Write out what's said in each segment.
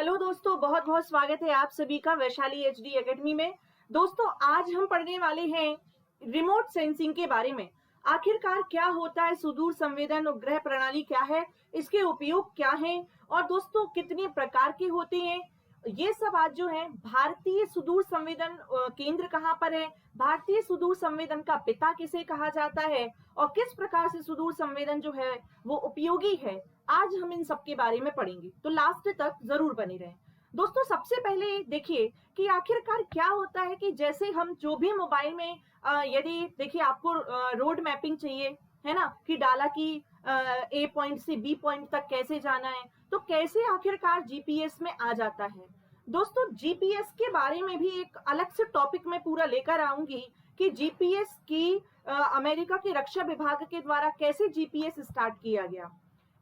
Hello दोस्तों, बहुत बहुत स्वागत है आप सभी का वैशाली एचडी एकेडमी में। दोस्तों, आज हम पढ़ने वाले हैं रिमोट सेंसिंग के बारे में। आखिरकार क्या होता है सुदूर संवेदन उपग्रह प्रणाली, क्या है, इसके उपयोग क्या हैं और दोस्तों कितने प्रकार के होते हैं, ये सब आज जो है। भारतीय सुदूर संवेदन केंद्र कहाँ पर है, भारतीय सुदूर संवेदन का पिता किसे कहा जाता है और किस प्रकार से सुदूर संवेदन जो है वो उपयोगी है, आज हम इन सब के बारे में पढ़ेंगे, तो लास्ट तक जरूर बने रहें। दोस्तों, सबसे पहले देखिए कि आखिरकार क्या होता है कि जैसे हम जो भी मोबाइल में यदि देखिए आपको रोड मैपिंग चाहिए है ना, कि डाला की ए पॉइंट से बी पॉइंट तक कैसे जाना है, तो कैसे आखिरकार जीपीएस में आ जाता है। दोस्तों, जीपीएस के बारे में भी एक अलग से टॉपिक में पूरा लेकर आऊंगी कि जीपीएस की अमेरिका के रक्षा विभाग के द्वारा कैसे जीपीएस स्टार्ट किया गया।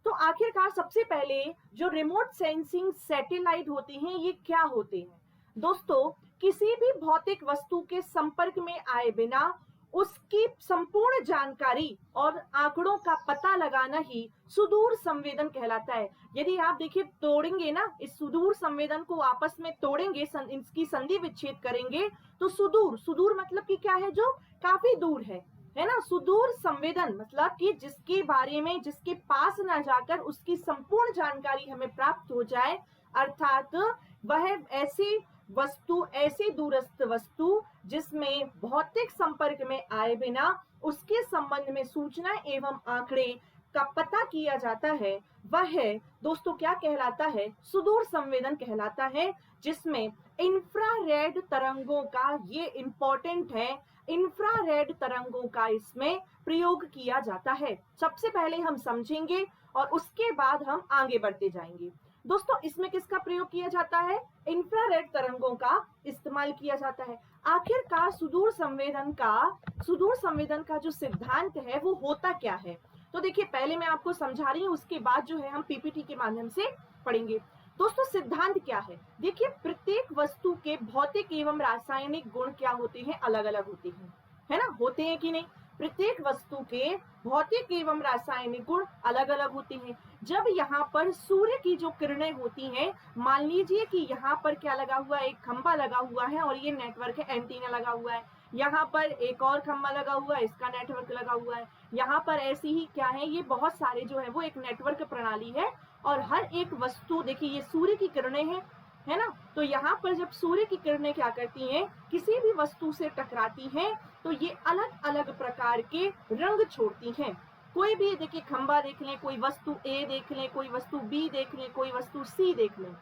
तो आखिरकार सबसे पहले जो रिमोट सेंसिंग सैटेलाइट होते हैं ये क्या होते हैं। दोस्तों, किसी भी भौतिक वस्तु के संपर्क में आए बिना उसकी संपूर्ण जानकारी और आंकड़ों का पता लगाना ही सुदूर संवेदन कहलाता है। यदि आप देखिए तोड़ेंगे ना, इस सुदूर संवेदन को आपस में तोड़ेंगे, इसकी संधि विच्छेद करेंगे, तो सुदूर सुदूर मतलब कि क्या है, जो काफी दूर है ना। सुदूर संवेदन मतलब कि जिसके बारे में, जिसके पास ना जाकर उसकी संपूर्ण जानकारी हमें प्राप्त हो जाए, अर्थात वह ऐसी वस्तु, ऐसी दूरस्थ वस्तु जिसमें भौतिक संपर्क में आए बिना उसके संबंध में सूचना एवं आंकड़े का पता किया जाता है, वह दोस्तों क्या कहलाता है, सुदूर संवेदन कहलाता है। जिसमें इंफ्रारेड तरंगों का, ये इंपॉर्टेंट है, इंफ्रारेड तरंगों का इसमें प्रयोग किया जाता है। सबसे पहले हम समझेंगे और उसके बाद हम आगे बढ़ते जाएंगे। दोस्तों, इसमें किसका प्रयोग किया जाता है, इंफ्रारेड तरंगों का इस्तेमाल किया जाता है। आखिरकार सुदूर संवेदन का जो सिद्धांत है वो होता क्या है, तो देखिए पहले मैं आपको समझा रही हूँ, उसके बाद जो है हम पीपीटी के माध्यम से पढ़ेंगे। दोस्तों, सिद्धांत क्या है, देखिए प्रत्येक वस्तु के भौतिक एवं रासायनिक गुण क्या होते हैं, अलग अलग होते हैं, है ना, होते हैं कि नहीं। प्रत्येक वस्तु के भौतिक एवं रासायनिक गुण अलग अलग होते हैं। जब यहाँ पर सूर्य की जो किरणें होती हैं, मान लीजिए कि यहाँ पर क्या लगा हुआ है, एक खंभा लगा हुआ है और ये नेटवर्क है, एंटीना लगा हुआ है, यहाँ पर एक और खंभा लगा हुआ है, इसका नेटवर्क लगा हुआ है, यहाँ पर ऐसी ही क्या है, ये बहुत सारे जो है वो एक नेटवर्क प्रणाली है। और हर एक वस्तु, देखिए ये सूर्य की किरणें हैं, है ना, तो यहाँ पर जब सूर्य की किरणें क्या करती हैं, किसी भी वस्तु से टकराती हैं, तो ये अलग अलग प्रकार के रंग छोड़ती हैं। कोई भी देखिए खंभा देख लें, कोई वस्तु ए देख लें, कोई वस्तु बी देख लें, कोई वस्तु सी देख लें,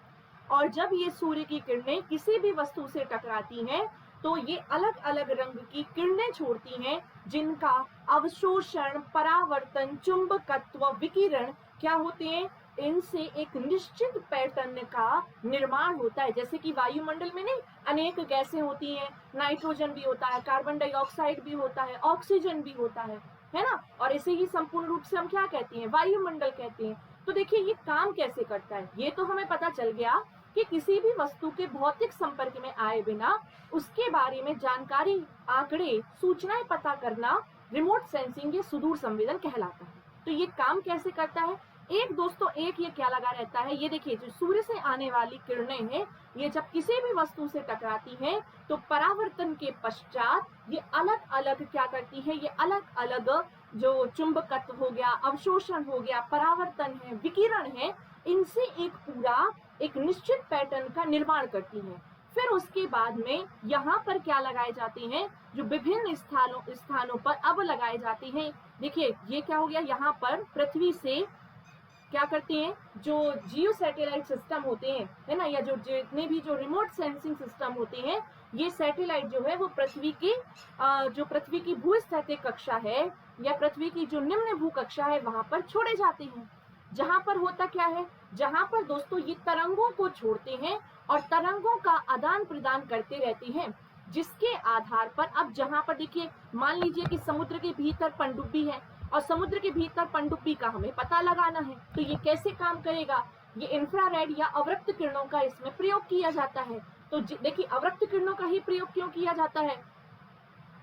और जब ये सूर्य की किरणें किसी भी वस्तु से टकराती हैं तो ये अलग अलग रंग की किरणें छोड़ती हैं, जिनका अवशोषण, परावर्तन, चुंबकत्व, विकिरण क्या होते हैं, इनसे एक निश्चित पैटर्न का निर्माण होता है। जैसे कि वायुमंडल में नहीं अनेक गैसें होती हैं, नाइट्रोजन भी होता है, कार्बन डाइऑक्साइड भी होता है, ऑक्सीजन भी होता है ना, और इसे ही संपूर्ण रूप से हम क्या कहते हैं, वायुमंडल कहते हैं। तो देखिए ये काम कैसे करता है, ये तो हमें पता चल गया कि किसी भी वस्तु के भौतिक संपर्क में आए बिना उसके बारे में जानकारी, आंकड़े, सूचनाएं पता करना रिमोट सेंसिंग या सुदूर संवेदन कहलाता है। तो ये काम कैसे करता है, एक दोस्तों एक ये क्या लगा रहता है, ये देखिए जो सूर्य से आने वाली किरणें हैं, ये जब किसी भी वस्तु से टकराती हैं तो परावर्तन के पश्चात ये अलग अलग क्या करती है, ये अलग अलग जो चुंबकत्व हो गया, अवशोषण हो गया, परावर्तन है, विकिरण है, इनसे एक पूरा एक निश्चित पैटर्न का निर्माण करती हैं। फिर उसके बाद में यहाँ पर क्या लगाए जाते हैं, जो विभिन्न स्थानों पर अब लगाए जाते हैं। देखिए ये क्या हो गया, यहाँ पर पृथ्वी से क्या करते हैं, जो जियो सैटेलाइट सिस्टम होते हैं, है ना, या जो जितने भी जो रिमोट सेंसिंग सिस्टम होते हैं, ये सैटेलाइट जो है वो पृथ्वी की भूस्थितिकीय कक्षा है या पृथ्वी की जो निम्न भू कक्षा है वहां पर छोड़े जाते हैं। जहां पर होता क्या है, जहां पर दोस्तों ये तरंगों को छोड़ते हैं और तरंगों का आदान प्रदान करते रहते हैं, जिसके आधार पर अब जहां पर देखिए मान लीजिए कि समुद्र के भीतर पनडुब्बी है और समुद्र के भीतर पनडुब्बी का हमें पता लगाना है, तो ये कैसे काम करेगा, ये इंफ्रारेड या अवरक्त किरणों का इसमें प्रयोग किया जाता है। तो देखिए अवरक्त किरणों का ही प्रयोग क्यों किया जाता है,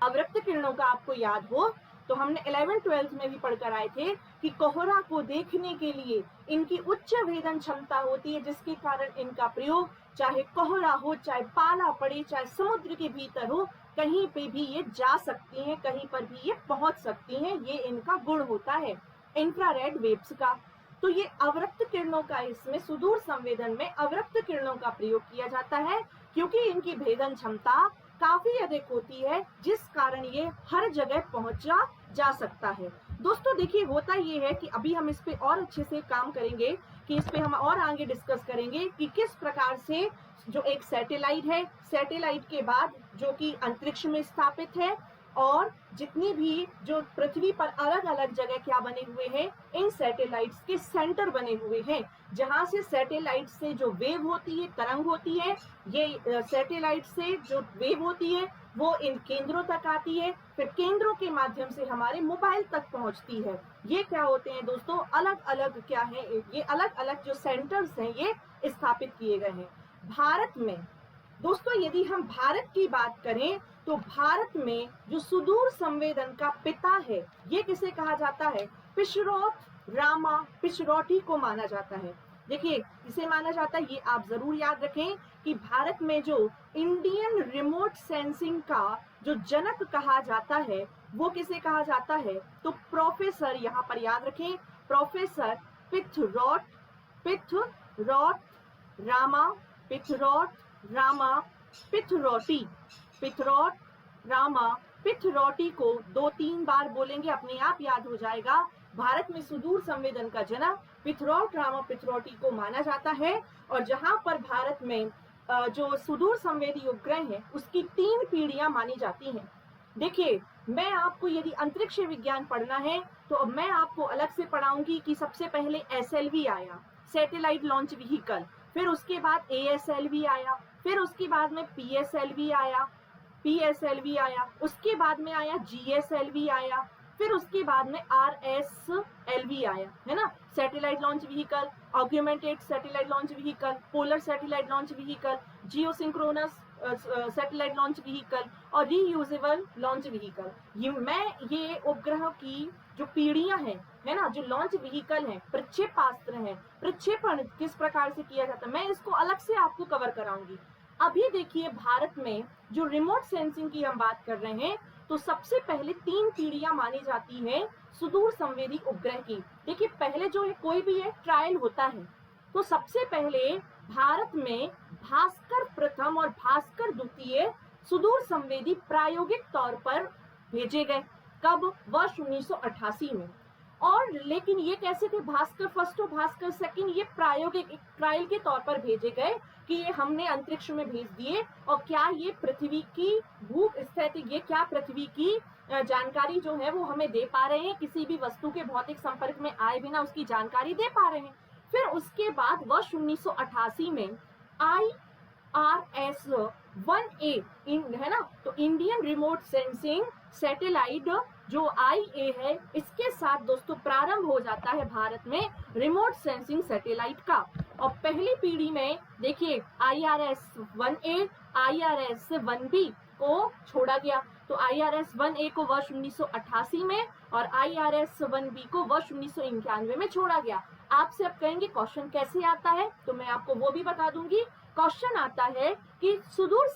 अवरक्त किरणों का आपको याद हो तो हमने 11th-12th में भी पढ़कर आए थे कि कोहरा को देखने के लिए इनकी उच्च भेदन क्षमता होती है, जिसके कारण इनका प्रयोग चाहे कोहरा हो, चाहे पाला पड़े, चाहे समुद्र के भीतर हो, कहीं पे भी ये जा सकती हैं, कहीं पर भी ये पहुंच सकती हैं। ये इनका गुण होता है इंफ्रारेड वेव्स का। तो ये अवरक्त किरणों का, इसमें सुदूर संवेदन में अवरक्त किरणों का प्रयोग किया जाता है, क्योंकि इनकी भेदन क्षमता काफी अधिक होती है, जिस कारण ये हर जगह पहुंचा जा सकता है। दोस्तों देखिए, होता ये है कि अभी हम इस पे और अच्छे से काम करेंगे, कि इस पे हम और आगे डिस्कस करेंगे कि किस प्रकार से जो एक सैटेलाइट है, सैटेलाइट के बाद जो कि अंतरिक्ष में स्थापित है, और जितनी भी जो पृथ्वी पर अलग अलग जगह क्या बने हुए हैं, इन सैटेलाइट्स के सेंटर बने हुए हैं, जहां से सैटेलाइट से जो वेव होती है, तरंग होती है, ये सैटेलाइट से जो वेव होती है वो इन केंद्रों तक आती है, फिर केंद्रों के माध्यम से हमारे मोबाइल तक पहुंचती है। ये क्या होते हैं दोस्तों, अलग अलग क्या है, ये अलग अलग जो सेंटर्स हैं ये स्थापित किए गए हैं। भारत में दोस्तों यदि हम भारत की बात करें तो भारत में जो सुदूर संवेदन का पिता है, ये किसे कहा जाता है, पिशरौत रामा पिशरौटी को माना जाता है। देखिए इसे माना जाता है, ये आप जरूर याद रखें कि भारत में जो इंडियन रिमोट सेंसिंग का जो जनक कहा जाता है वो किसे कहा जाता है, तो प्रोफेसर, यहाँ पर याद रखें, प्रोफेसर पिथरौत रामा पिथरौटी को 2-3 बार बोलेंगे, अपने आप याद हो जाएगा। भारत में सुदूर संवेदन का जनक पिथरौत रामा पिथरौटी को माना जाता है, और जहां पर भारत में जो सुदूर संवेदी उपग्रह है उसकी 3 पीढ़ियां मानी जाती हैं। देखिए, मैं आपको यदि अंतरिक्ष विज्ञान पढ़ना है तो अब मैं आपको अलग से पढ़ाऊंगी कि सबसे पहले SLV आया, सैटेलाइट लॉन्च व्हीकल, फिर उसके बाद ASLV आया, फिर उसके बाद में PSLV आया, उसके बाद में आया GSLV आया, फिर उसके बाद में RSLV आया, है ना, satellite launch vehicle, augmented satellite launch vehicle, polar satellite launch vehicle, geosynchronous satellite launch vehicle और रीयूजेबल लॉन्च व्हीकल। ये उपग्रह की जो पीढ़ियां हैं, है ना, जो लॉन्च व्हीकल हैं, प्रक्षेपास्त्र हैं, प्रक्षेपण किस प्रकार से किया जाता है, मैं इसको अलग से आपको कवर कराऊंगी। अभी देखिए, भारत में जो रिमोट सेंसिंग की हम बात कर रहे हैं, तो सबसे पहले 3 पीढ़ियां मानी जाती है सुदूर संवेदी उपग्रह की। देखिए, पहले जो है कोई भी एक ट्रायल होता है, तो सबसे पहले भारत में भास्कर प्रथम और भास्कर द्वितीय सुदूर संवेदी प्रायोगिक तौर पर भेजे गए। कब? वर्ष 1988 में। और लेकिन ये कैसे थे, भास्कर फर्स्ट और भास्कर सेकंड, ये प्रायोगिक एक ट्रायल के तौर पर भेजे गए कि ये हमने अंतरिक्ष में भेज दिए, और क्या ये पृथ्वी की भू स्थिति, ये क्या पृथ्वी की जानकारी जो है वो हमें दे पा रहे हैं, किसी भी वस्तु के भौतिक संपर्क में आए बिना उसकी जानकारी दे पा रहे हैं। फिर उसके बाद वर्ष 1988 में IRS-1A है ना, तो इंडियन रिमोट सेंसिंग सैटेलाइट जो IA है, इसके साथ दोस्तों प्रारंभ हो जाता है भारत में रिमोट सेंसिंग सैटेलाइट का। और पहली पीढ़ी में देखिए IRS-1A, IRS-1B को छोड़ा गया, तो IRS-1A को वर्ष 1988 में और IRS-1B को वर्ष 1991 में छोड़ा गया। आपसे अब कहेंगे क्वेश्चन कैसे आता है, तो मैं आपको वो भी बता दूंगी। क्वेश्चन आता है कि सुदूर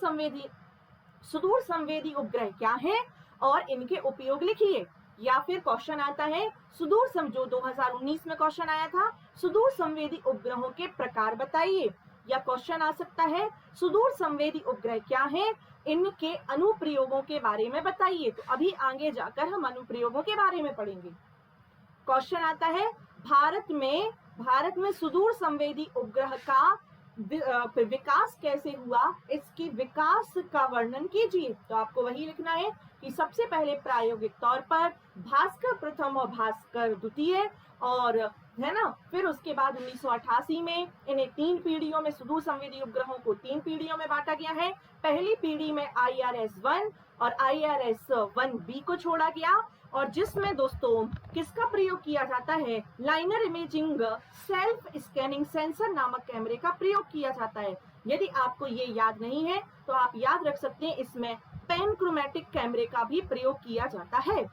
संवेदी उपग्रह क्या है और इनके उपयोग लिखिए, या फिर क्वेश्चन आता है जो 2019 में क्वेश्चन आया था, सुदूर संवेदी उपग्रहों के प्रकार बताइए, या क्वेश्चन आ सकता है सुदूर संवेदी उपग्रह क्या है, इनके अनुप्रयोगों के बारे में बताइए। तो अभी आगे जाकर हम अनुप्रयोगों के बारे में पढ़ेंगे। क्वेश्चन आता है भारत में सुदूर संवेदी उपग्रह का विकास कैसे हुआ, इसके विकास का वर्णन कीजिए। तो आपको वही लिखना है कि सबसे पहले प्रायोगिक तौर पर भास्कर प्रथम और भास्कर द्वितीय, और है ना, फिर उसके बाद 1988 में इन्हें 3 पीढ़ियों में, सुदूर संवेदी उपग्रहों को 3 पीढ़ियों में बांटा गया है। पहली पीढ़ी में IRS-1 और IRS-1B को छोड़ा गया, और जिसमें दोस्तों किसका प्रयोग किया जाता है, liner imaging self scanning sensor नामक कैमरे का प्रयोग किया जाता है। यदि आपको ये याद नहीं है तो आप याद रख सकते हैं, इसमें पेनक्रोमैटिक कैमरे का भी प्रयोग किया जाता है।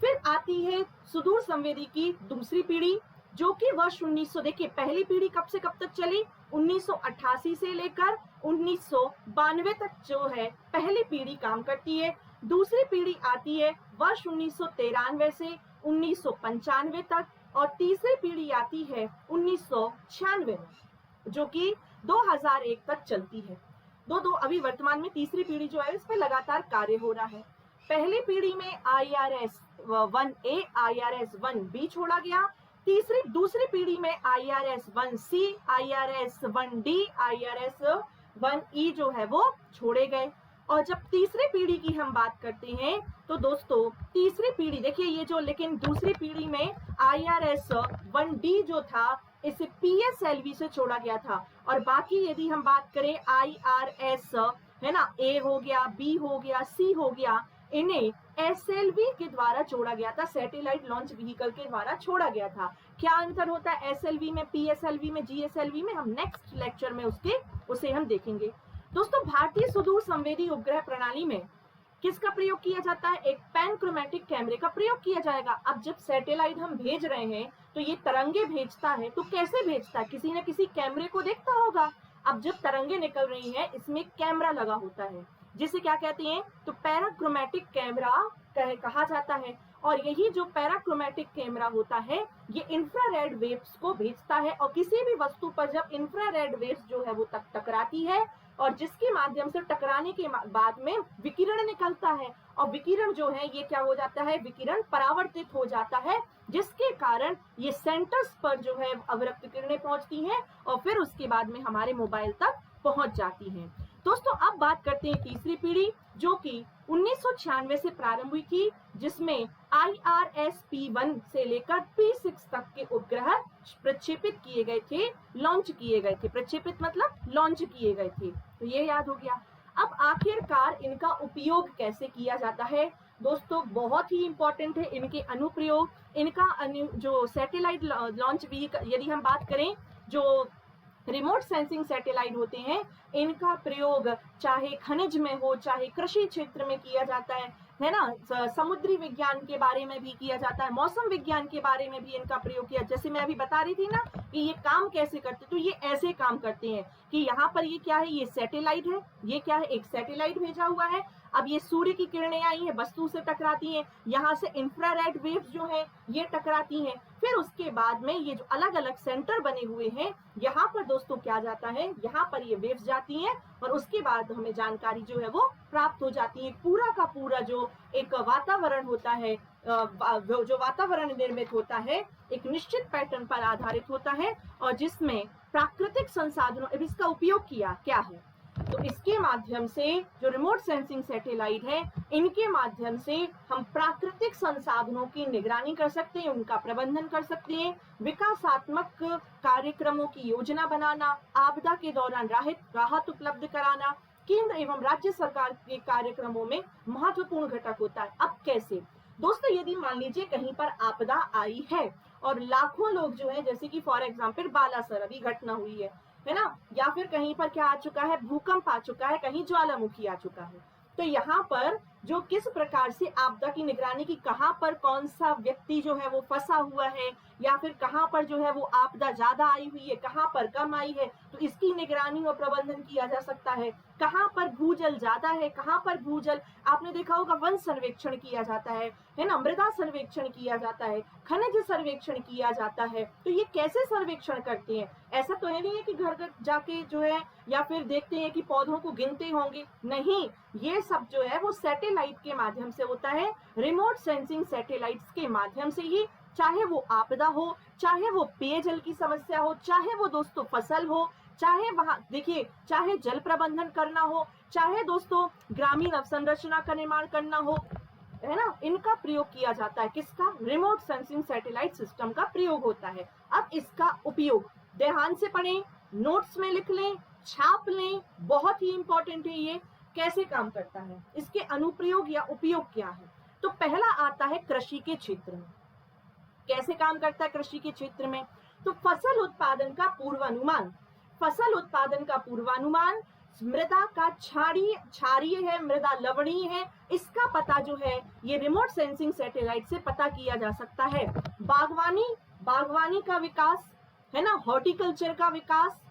फिर आती है सुदूर संवेदी की दूसरी पीढ़ी, जो कि वर्ष 1900, देखिए पहली पीढ़ी कब से कब तक चली, 1988 से लेकर 1992 तक जो है पहली पीढ़ी काम करती है। दूसरी पीढ़ी आती है वर्ष 1993 से 1995 तक, और तीसरी पीढ़ी आती है 1996 में, जो कि 2001 तक चलती है। दो अभी वर्तमान में तीसरी पीढ़ी जो है इस पर लगातार कार्य हो रहा है। पहली पीढ़ी में IRS 1A, IRS 1B छोड़ा गया। दूसरी पीढ़ी में IRS 1C, IRS 1D, IRS 1E जो है वो छोड़े गए। और जब तीसरी पीढ़ी की हम बात करते हैं तो दोस्तों तीसरी पीढ़ी देखिए ये जो, लेकिन दूसरी पीढ़ी में IRS 1D जो था इसे PSLV से छोड़ा गया था, और बाकी यदि हम बात करें IRS है ना, A हो गया, B हो गया, C हो गया, इन्हें SLV के द्वारा छोड़ा गया था, सैटेलाइट लॉन्च व्हीकल के द्वारा छोड़ा गया था। क्या अंतर होता है SLV में, PSLV में, GSLV में, हम नेक्स्ट लेक्चर में उसे हम देखेंगे। दोस्तों भारतीय सुदूर संवेदी उपग्रह प्रणाली में किसका प्रयोग किया जाता है, एक पैनक्रोमैटिक कैमरे का प्रयोग किया जाएगा। अब जब सैटेलाइट हम भेज रहे हैं तो ये तरंगे भेजता है, तो कैसे भेजता है, किसी न किसी कैमरे को देखता होगा। अब जब तरंगे निकल रही हैं इसमें कैमरा लगा होता है, जिसे क्या कहते हैं, तो पैराक्रोमैटिक कैमरा कहा जाता है। और यही जो पैराक्रोमैटिक कैमरा होता है ये इंफ्रारेड वेव्स को भेजता है, और किसी भी वस्तु पर जब इंफ्रारेड वेव्स जो है वो टकराती है, और जिसके माध्यम से टकराने के बाद में विकिरण निकलता है, और विकिरण जो है ये क्या हो जाता है, विकिरण परावर्तित हो जाता है, जिसके कारण ये सेंटर्स पर जो है अवरक्त किरणें पहुंचती हैं, और फिर उसके बाद में हमारे मोबाइल तक पहुंच जाती हैं। दोस्तों अब बात करते हैं तीसरी पीढ़ी, जो कि 1996 से प्रारंभ हुई थी, जिसमें IRS P1 से लेकर P6 तक के उपग्रह प्रक्षेपित किए गए थे, लॉन्च किए गए थे। प्रक्षेपित मतलब लॉन्च किए गए थे, तो ये याद हो गया। अब आखिरकार इनका उपयोग कैसे किया जाता है, दोस्तों बहुत ही इंपॉर्टेंट है इनके अनुप्रयोग। इनका जो सैटेलाइट लॉन्च व्हीकल, यदि हम बात करें जो रिमोट सेंसिंग सैटेलाइट होते हैं, इनका प्रयोग चाहे खनिज में हो, चाहे कृषि क्षेत्र में किया जाता है ना, समुद्री विज्ञान के बारे में भी किया जाता है, मौसम विज्ञान के बारे में भी इनका प्रयोग किया। जैसे मैं अभी बता रही थी ना कि ये काम कैसे करते, तो ये ऐसे काम करते हैं कि यहाँ पर ये क्या है, ये सैटेलाइट है, ये क्या है, एक सैटेलाइट भेजा हुआ है। अब ये सूर्य की किरणें आई हैं, वस्तु से टकराती हैं, यहाँ से इंफ्रारेड वेव्स जो है ये टकराती हैं, फिर उसके बाद में ये जो अलग अलग सेंटर बने हुए हैं यहाँ पर दोस्तों क्या जाता है, यहाँ पर ये वेव्स जाती हैं, और उसके बाद हमें जानकारी जो है वो प्राप्त हो जाती है। पूरा का पूरा जो एक वातावरण होता है, जो वातावरण निर्मित होता है एक निश्चित पैटर्न पर आधारित होता है, और जिसमें प्राकृतिक संसाधनों, इसका उपयोग किया क्या है, तो इसके माध्यम से जो रिमोट सेंसिंग सैटेलाइट है इनके माध्यम से हम प्राकृतिक संसाधनों की निगरानी कर सकते हैं, उनका प्रबंधन कर सकते हैं, विकासात्मक कार्यक्रमों की योजना बनाना, आपदा के दौरान राहत उपलब्ध कराना केंद्र एवं राज्य सरकार के कार्यक्रमों में महत्वपूर्ण घटक होता है। अब कैसे दोस्तों, यदि मान लीजिए कहीं पर आपदा आई है और लाखों लोग जो है, जैसे कि फॉर एग्जाम्पल बालासर अभी घटना हुई है ना, या फिर कहीं पर क्या आ चुका है, भूकंप आ चुका है, कहीं ज्वालामुखी आ चुका है, तो यहाँ पर जो किस प्रकार से आपदा की निगरानी की, कहाँ पर कौन सा व्यक्ति जो है वो फंसा हुआ है, या फिर कहाँ पर जो है वो आपदा ज्यादा आई हुई है, कहाँ पर कम आई है, तो इसकी निगरानी और प्रबंधन किया जा सकता है। कहाँ पर भूजल ज्यादा है, कहाँ पर भूजल, आपने देखा होगा वन सर्वेक्षण किया जाता है ना, मृदा सर्वेक्षण किया जाता है, खनिज सर्वेक्षण किया जाता है। तो ये कैसे सर्वेक्षण करते हैं, ऐसा तो है नहीं है कि घर घर जाके जो है या फिर देखते हैं कि पौधों को गिनते होंगे, नहीं, ये सब जो है वो सैटेलाइट के माध्यम से होता है, रिमोट सेंसिंग सैटेलाइट्स के माध्यम से ही, चाहे वो आपदा हो, चाहे वो पेयजल की समस्या हो, चाहे वो दोस्तों फसल हो, चाहे वहां देखिए, चाहे जल प्रबंधन करना हो, चाहे दोस्तों ग्रामीण अवसंरचना का निर्माण करना हो, है ना, इनका प्रयोग किया जाता है। किसका, रिमोट सेंसिंग सैटेलाइट सिस्टम का प्रयोग होता है। अब इसका उपयोग ध्यान से पढ़ें, नोट्स में लिख लें, छाप लें, बहुत ही इंपॉर्टेंट है ये, कैसे काम करता है, इसके अनुप्रयोग या उपयोग क्या है। तो पहला आता है कृषि के क्षेत्र में, कैसे काम करता है कृषि के क्षेत्र में, तो फसल उत्पादन का पूर्वानुमान, फसल उत्पादन का पूर्वानुमान, मृदा का क्षारीय है, मृदा लवणीय है, इसका पता जो है ये रिमोट सेंसिंग सैटेलाइट से पता किया जा सकता है। बागवानी का विकास है ना, हॉर्टिकल्चर का विकास,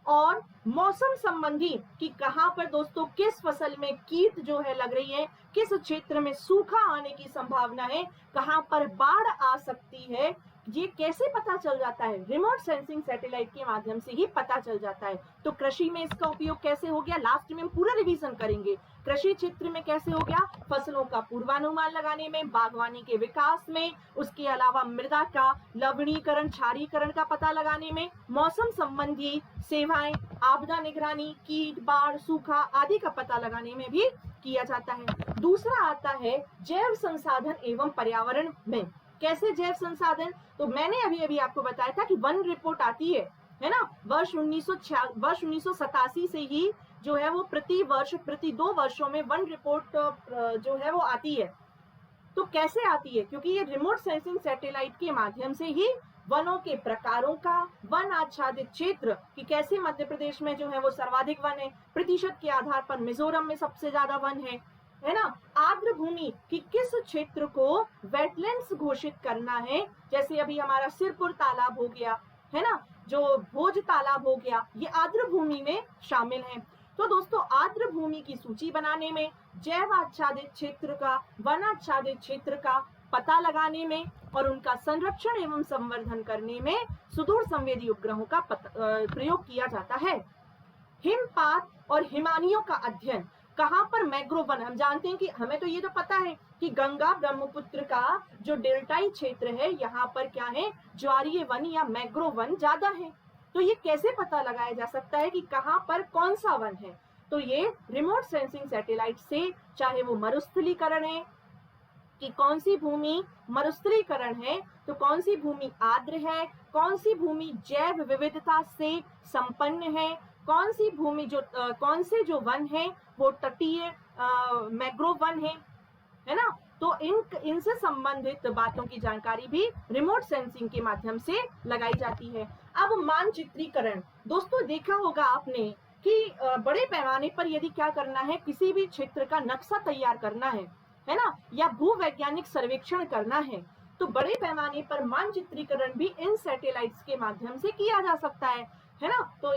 और मौसम संबंधी कि कहां पर दोस्तों किस फसल में कीट जो है लग रही है, किस क्षेत्र में सूखा आने की संभावना है, कहां पर बाढ़ आ सकती है, ये कैसे पता चल जाता है? रिमोट सेंसिंग सैटेलाइट के माध्यम से ही पता चल जाता है। तो कृषि में इसका उपयोग कैसे हो गया, लास्ट में हम पूरा रिवीजन करेंगे। कृषि क्षेत्र में कैसे हो गया, फसलों का पूर्वानुमान लगाने में, बागवानी के विकास में, उसके अलावा मृदा का लवणीकरण क्षारीकरण का पता लगाने में, मौसम संबंधी सेवाएं, आपदा निगरानी, कीट, बाढ़, सूखा आदि का पता लगाने में भी किया जाता है। दूसरा आता है जैव संसाधन एवं पर्यावरण में। कैसे जैव संसाधन? तो मैंने अभी आपको बताया था कि वन रिपोर्ट आती है ना, वर्ष 1987 से ही जो है वो प्रति 2 वर्षों में वन रिपोर्ट जो है वो आती है। तो कैसे आती है? क्योंकि ये रिमोट सेंसिंग सैटेलाइट के माध्यम से ही वनों के प्रकारों का, वन आच्छादित क्षेत्र कि कैसे मध्य प्रदेश में जो है वो सर्वाधिक वन है, प्रतिशत के आधार पर मिजोरम में सबसे ज्यादा वन है ना, आर्द्र भूमि कि किस क्षेत्र को वेटलैंड्स घोषित करना है, जैसे अभी हमारा सिरपुर तालाब हो गया है ना, जो भोज तालाब हो गया, ये आर्द्र भूमि में शामिल है। तो दोस्तों आर्द्र भूमि की सूची बनाने में, जैव आच्छादित क्षेत्र का, वन आच्छादित क्षेत्र का पता लगाने में और उनका संरक्षण एवं संवर्धन करने में सुदूर संवेदी उपग्रहों का प्रयोग किया जाता है। हिमपात और हिमानियों का अध्ययन, कहां पर मैंग्रोव वन, हम जानते हैं कि हमें तो ये तो पता है कि गंगा ब्रह्मपुत्र का जो डेल्टाई क्षेत्र है यहाँ पर क्या है, ज्वारीय वन या मैंग्रोव वन ज्यादा है। तो ये कैसे पता लगाया जा सकता है कि कहां पर कौन सा वन है? तो ये रिमोट सेंसिंग सैटेलाइट से, चाहे वो मरुस्थलीकरण है कि कौन सी भूमि मरुस्थलीकरण है, तो कौन सी भूमि आर्द्र है, कौन सी भूमि जैव विविधता से संपन्न है, कौन सी भूमि कौन से जो वन है वो तटीय मैंग्रोव वन है ना, तो इनसे संबंधित बातों की जानकारी भी रिमोट सेंसिंग के माध्यम से लगाई जाती है। अब मानचित्रीकरण, दोस्तों देखा होगा आपने कि बड़े पैमाने पर यदि क्या करना है, किसी भी क्षेत्र का नक्शा तैयार करना है ना, या भूवैज्ञानिक सर्वेक्षण करना है, तो बड़े पैमाने पर मानचित्रीकरण भी इन सैटेलाइट्स के माध्यम से किया जा सकता है ना। तो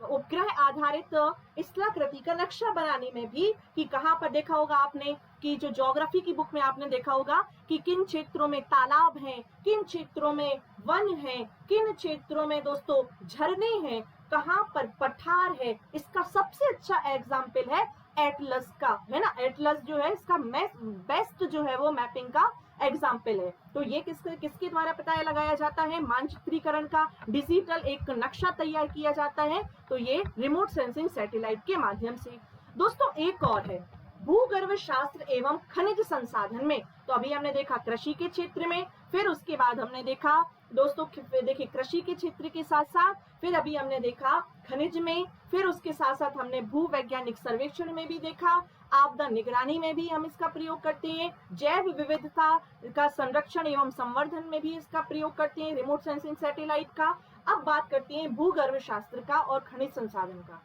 उपग्रह आधारित स्थलाकृति का नक्शा बनाने में भी कि कहां पर देखा होगा आपने कि जो ज्योग्राफी की बुक में आपने देखा होगा कि किन क्षेत्रों में तालाब हैं, किन क्षेत्रों में वन है, किन क्षेत्रों में दोस्तों झरने हैं, कहां पर पठार है। इसका सबसे अच्छा एग्जाम्पल है एटलस का, है ना, एटलस जो है इसका बेस्ट जो है वो मैपिंग का एग्जाम्पल है। तो ये किसके द्वारा पता लगाया जाता है? मानचित्रीकरण का डिजिटल एक नक्शा तैयार किया जाता है, तो ये रिमोट सेंसिंग सैटेलाइट के माध्यम से। दोस्तों एक और है भूगर्भ शास्त्र एवं खनिज संसाधन में। तो अभी हमने देखा कृषि के क्षेत्र में, फिर उसके बाद हमने देखा दोस्तों देखिए कृषि के क्षेत्र के साथ साथ फिर अभी हमने देखा खनिज में, फिर उसके साथ साथ हमने भूवैज्ञानिक सर्वेक्षण में भी देखा, आपदा निगरानी में भी हम इसका प्रयोग करते हैं, जैव विविधता का संरक्षण एवं संवर्धन में भी इसका प्रयोग करते हैं रिमोट सेंसिंग सैटेलाइट का। अब बात करते हैं भूगर्भ शास्त्र का और खनिज संसाधन का।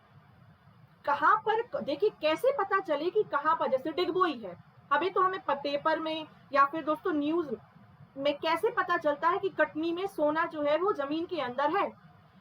कहां पर देखिए कैसे पता चले कि कहां पर, जैसे डिगबोई है, अभी तो हमें पेपर में या फिर दोस्तों न्यूज में कैसे पता चलता है कि कटनी में सोना जो है वो जमीन के अंदर है,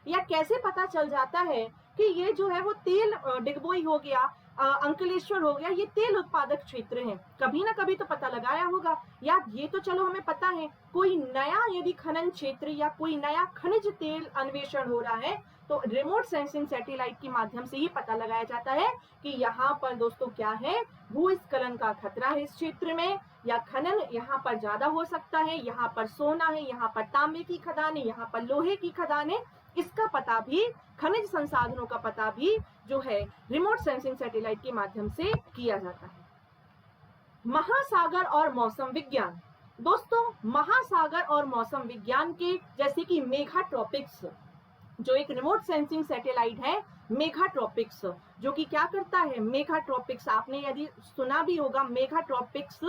या कैसे पता चल जाता है कि ये जो है वो तेल डिगबोई हो गया, अंकलेश्वर हो गया, ये तेल उत्पादक क्षेत्र है। कभी ना कभी तो पता लगाया होगा, या ये तो चलो हमें पता है कोई नया यदि खनन क्षेत्र या कोई नया खनिज तेल अन्वेषण हो रहा है, तो रिमोट सेंसिंग सैटेलाइट के माध्यम से ही पता लगाया जाता है कि यहाँ पर दोस्तों क्या है, भूस्खलन का खतरा है इस क्षेत्र में, या खनन यहाँ पर ज्यादा हो सकता है, यहाँ पर सोना है, यहाँ पर तांबे की खदान है, यहाँ पर लोहे की खदान है। इसका पता भी, खनिज संसाधनों का पता भी जो है रिमोट सेंसिंग सैटेलाइट के माध्यम से किया जाता है। महासागर और मौसम विज्ञान, दोस्तों महासागर और मौसम विज्ञान के जैसे कि मेघाट्रॉपिक्स जो एक रिमोट सेंसिंग सैटेलाइट है, मेघाट्रॉपिक्स जो कि क्या करता है, मेघाट्रॉपिक्स आपने यदि सुना भी होगा, मेघाट्रॉपिक्स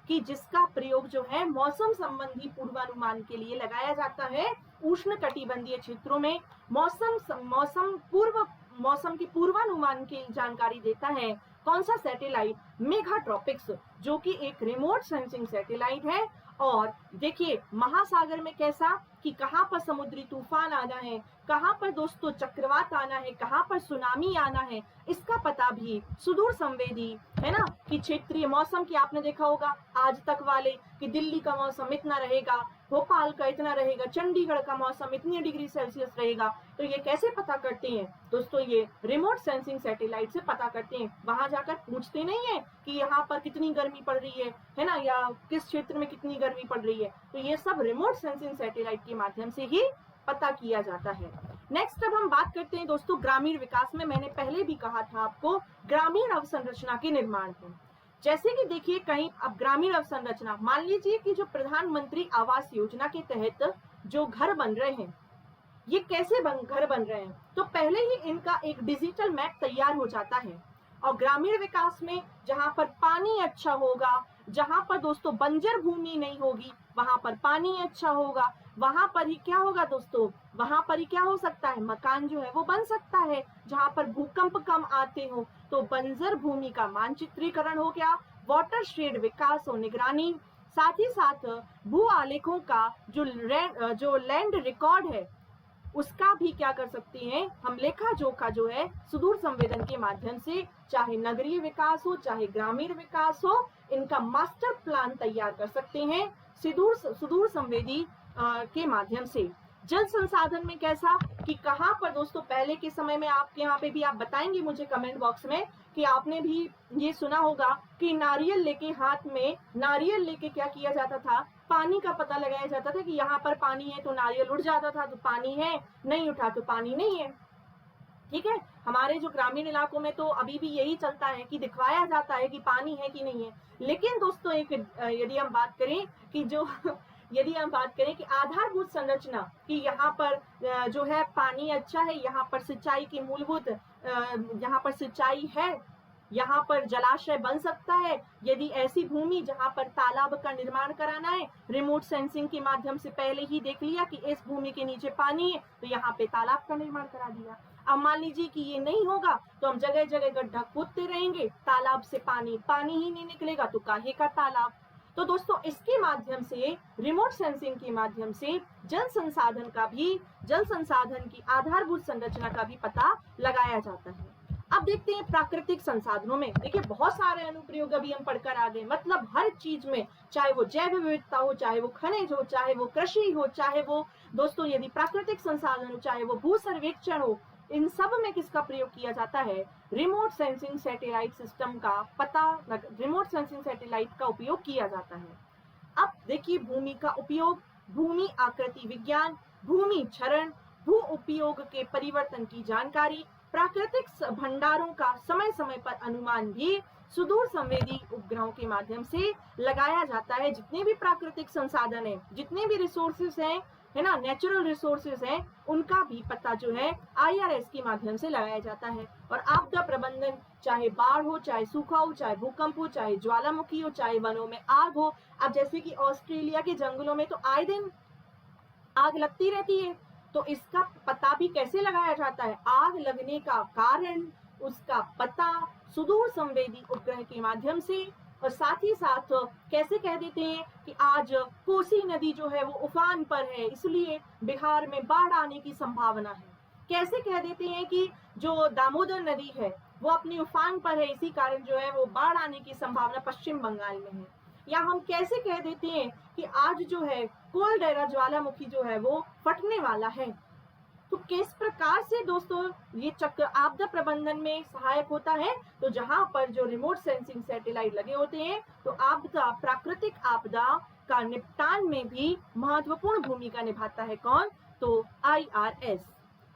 कि जिसका प्रयोग जो है मौसम संबंधी पूर्वानुमान के लिए लगाया जाता है उष्ण कटिबंधीय क्षेत्रों में, मौसम पूर्व मौसम की पूर्वानुमान की जानकारी देता है कौन सा सैटेलाइट, मेगाट्रॉपिक्स, जो कि एक रिमोट सेंसिंग सैटेलाइट है। और देखिए महासागर में कैसा कि कहाँ पर समुद्री तूफान आना है, कहाँ पर दोस्तों चक्रवात आना है, कहाँ पर सुनामी आना है, इसका पता भी सुदूर संवेदी, है ना, कि क्षेत्रीय मौसम की आपने देखा होगा आज तक वाले कि दिल्ली का मौसम इतना रहेगा, भोपाल का इतना रहेगा, चंडीगढ़ का मौसम इतनी डिग्री सेल्सियस रहेगा। तो ये कैसे पता करते हैं दोस्तों, ये रिमोट सेंसिंग सैटेलाइट से पता करते हैं। वहां जाकर पूछते नहीं है कि यहाँ पर कितनी गर्मी पड़ रही है ना, या किस क्षेत्र में कितनी गर्मी पड़ रही है। तो ये सब रिमोट सेंसिंग सैटेलाइट के माध्यम से ही पता किया जाता है। नेक्स्ट अब हम बात करते हैं दोस्तों ग्रामीण विकास में। मैंने पहले भी कहा था आपको ग्रामीण अवसंरचना के निर्माण को। जैसे कि देखिए कहीं अब ग्रामीण अवसंरचना, मान लीजिए कि जो प्रधानमंत्री आवास योजना के तहत जो घर बन रहे हैं, ये कैसे घर बन रहे हैं, तो पहले ही इनका एक डिजिटल मैप तैयार हो जाता है। और ग्रामीण विकास में जहां पर पानी अच्छा होगा, जहां पर दोस्तों बंजर भूमि नहीं होगी, वहां पर पानी अच्छा होगा, वहां पर ही क्या होगा दोस्तों, वहां पर ही क्या हो सकता है, मकान जो है वो बन सकता है। जहां पर भूकंप कम आते हो, तो बंजर भूमि का मानचित्रीकरण हो गया, वाटरशेड विकास और निगरानी, साथ ही साथ भू आलेखों का जो लैंड रिकॉर्ड है उसका भी क्या कर सकते हैं हम, लेखा जोखा जो है सुदूर संवेदन के माध्यम से, चाहे नगरीय विकास हो चाहे ग्रामीण विकास हो, इनका मास्टर प्लान तैयार कर सकते हैं सुदूर संवेदी के माध्यम से। जल संसाधन में कैसा कि कहाँ पर दोस्तों, पहले के समय में आपके यहाँ पे भी आप बताएंगे मुझे कमेंट बॉक्स में कि आपने भी ये सुना होगा कि नारियल लेके हाथ में नारियल लेके क्या किया जाता था, पानी का पता लगाया जाता था कि यहाँ पर पानी है तो नारियल उठ जाता था, तो पानी है, नहीं उठा तो पानी नहीं है। ठीक है, हमारे जो ग्रामीण इलाकों में तो अभी भी यही चलता है कि दिखवाया जाता है कि पानी है कि नहीं है। लेकिन दोस्तों एक यदि हम बात करें कि यदि हम बात करें कि आधारभूत संरचना कि यहाँ पर जो है पानी अच्छा है, यहाँ पर सिंचाई की मूलभूत यहाँ पर सिंचाई है, यहाँ पर जलाशय बन सकता है। यदि ऐसी भूमि जहाँ पर तालाब का निर्माण कराना है, रिमोट सेंसिंग के माध्यम से पहले ही देख लिया कि इस भूमि के नीचे पानी है, तो यहाँ पे तालाब का निर्माण करा दिया। अब मान लीजिए कि ये नहीं होगा तो हम जगह जगह गड्ढा खोदते रहेंगे, तालाब से पानी ही नहीं निकलेगा, तो काहे का तालाब। तो दोस्तों इसके माध्यम से, रिमोट सेंसिंग के माध्यम से जल संसाधन की आधारभूत संरचना का भी पता लगाया जाता है। अब देखते हैं प्राकृतिक संसाधनों में। देखिए बहुत सारे अनुप्रयोग अभी हम पढ़कर आ गए, मतलब हर चीज में, चाहे वो जैव विविधता हो, चाहे वो खनिज हो, चाहे वो कृषि हो, चाहे वो दोस्तों यदि प्राकृतिक संसाधन हो, चाहे वो भू सर्वेक्षण हो, इन सब में किसका प्रयोग किया जाता है, रिमोट सेंसिंग सैटेलाइट सिस्टम का रिमोट सेंसिंग सैटेलाइट का उपयोग किया जाता है। अब देखिए भूमि का उपयोग, भूमि आकृति विज्ञान, भूमि क्षरण, भू उपयोग के परिवर्तन की जानकारी, प्राकृतिक भंडारों का समय समय पर अनुमान भी सुदूर संवेदी उपग्रहों के माध्यम से लगाया जाता है। जितने भी प्राकृतिक संसाधन है, जितने भी रिसोर्सेस हैं, है ना, नेचुरल रिसोर्सेज हैं, उनका भी पता जो है IRS के माध्यम से लगाया जाता है। और आपदा प्रबंधन, चाहे बाढ़ हो, चाहे सूखा हो, चाहे भूकंप हो, चाहे ज्वालामुखी हो, चाहे वनों में आग हो। अब जैसे कि ऑस्ट्रेलिया के जंगलों में तो आए दिन आग लगती रहती है, तो इसका पता भी कैसे लगाया जाता है, आग लगने का कारण, उसका पता सुदूर संवेदी उपग्रह के माध्यम से। और साथ ही साथ कैसे कह देते हैं कि आज कोसी नदी जो है वो उफान पर है, इसलिए बिहार में बाढ़ आने की संभावना है। कैसे कह देते हैं कि जो दामोदर नदी है वो अपनी उफान पर है, इसी कारण जो है वो बाढ़ आने की संभावना पश्चिम बंगाल में है। या हम कैसे कह देते हैं कि आज जो है कोलडेरा ज्वालामुखी जो है वो फटने वाला है। तो किस प्रकार से दोस्तों ये चक्र आपदा प्रबंधन में सहायक होता है, तो जहां पर जो रिमोट सेंसिंग सैटेलाइट लगे होते हैं, तो आपदा, प्राकृतिक आपदा का निपटान में भी महत्वपूर्ण भूमिका निभाता है। कौन, तो IRS।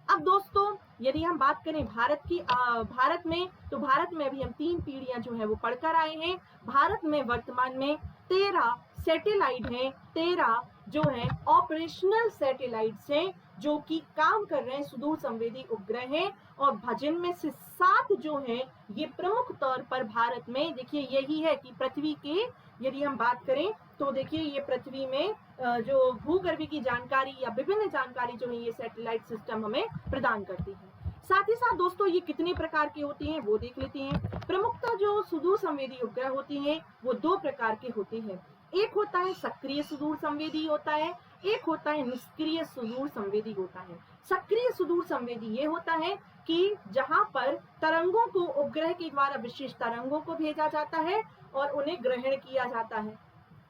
अब दोस्तों यदि हम बात करें भारत की, भारत में, तो भारत में अभी हम 3 पीढ़ियां जो है वो पढ़कर आए हैं। भारत में वर्तमान में 13 सैटेलाइट हैं, 13 जो है ऑपरेशनल सैटेलाइट्स हैं जो कि काम कर रहे हैं, सुदूर संवेदी उपग्रह हैं। और जिनमें से 7 जो हैं ये प्रमुख तौर पर भारत में, देखिए यही है कि पृथ्वी के, यदि हम बात करें तो देखिए ये पृथ्वी में जो भूगर्भ की जानकारी या विभिन्न जानकारी जो है ये सैटेलाइट सिस्टम हमें प्रदान करती है। साथ ही साथ दोस्तों ये कितने प्रकार के होते हैं वो देख लेते हैं। प्रमुखतः जो सुदूर संवेदी उपग्रह होते हैं वो दो प्रकार के होते हैं। एक होता है सक्रिय सुदूर संवेदी होता है, एक होता है निष्क्रिय सुदूर संवेदी होता है। सक्रिय सुदूर संवेदी ये होता है कि जहां पर तरंगों को उपग्रह के द्वारा विशेष तरंगों को भेजा जाता है और उन्हें ग्रहण किया जाता है।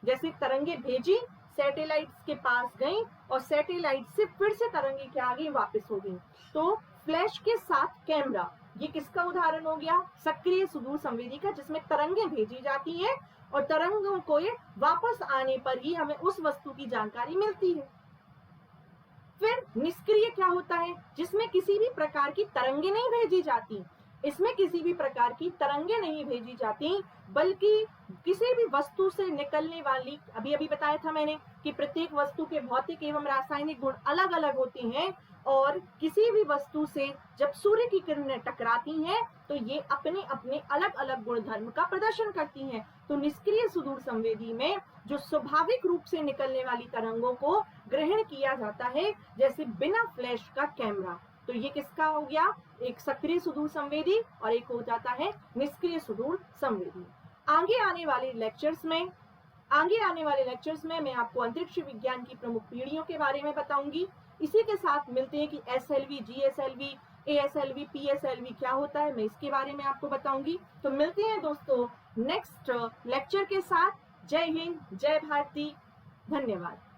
जैसे तरंगे भेजी, सैटेलाइट्स के पास गई और सैटेलाइट से फिर से तरंगे क्या आ गई, वापस हो गई। तो फ्लैश के साथ कैमरा, ये किसका उदाहरण हो गया, सक्रिय सुदूर संवेदी का, जिसमें तरंगे भेजी जाती हैं और तरंगों को ये वापस आने पर ही हमें उस वस्तु की जानकारी मिलती है। फिर निष्क्रिय क्या होता है, जिसमें किसी भी प्रकार की तरंगे नहीं भेजी जाती। इसमें किसी भी प्रकार की तरंगे नहीं भेजी जाती, बल्कि किसी भी वस्तु से निकलने वाली, अभी अभी बताया था मैंने कि प्रत्येक वस्तु के भौतिक एवं रासायनिक गुण अलग अलग होते हैं और किसी भी वस्तु से जब सूर्य की किरणें टकराती हैं तो ये अपने अपने अलग अलग गुणधर्म का प्रदर्शन करती हैं। तो निष्क्रिय सुदूर संवेदी में जो स्वाभाविक रूप से निकलने वाली तरंगों को ग्रहण किया जाता है, जैसे बिना फ्लैश का कैमरा, तो ये किसका हो गया, एक सक्रिय सुदूर संवेदी और एक हो जाता है निष्क्रिय सुदूर संवेदी। आगे आने वाले लेक्चर्स में मैं आपको अंतरिक्ष विज्ञान की प्रमुख पीढ़ियों के बारे में बताऊंगी। इसी के साथ मिलते हैं कि SLV, GSLV, ASLV, PSLV क्या होता है, मैं इसके बारे में आपको बताऊंगी। तो मिलते हैं दोस्तों नेक्स्ट लेक्चर के साथ। जय हिंद, जय भारती, धन्यवाद।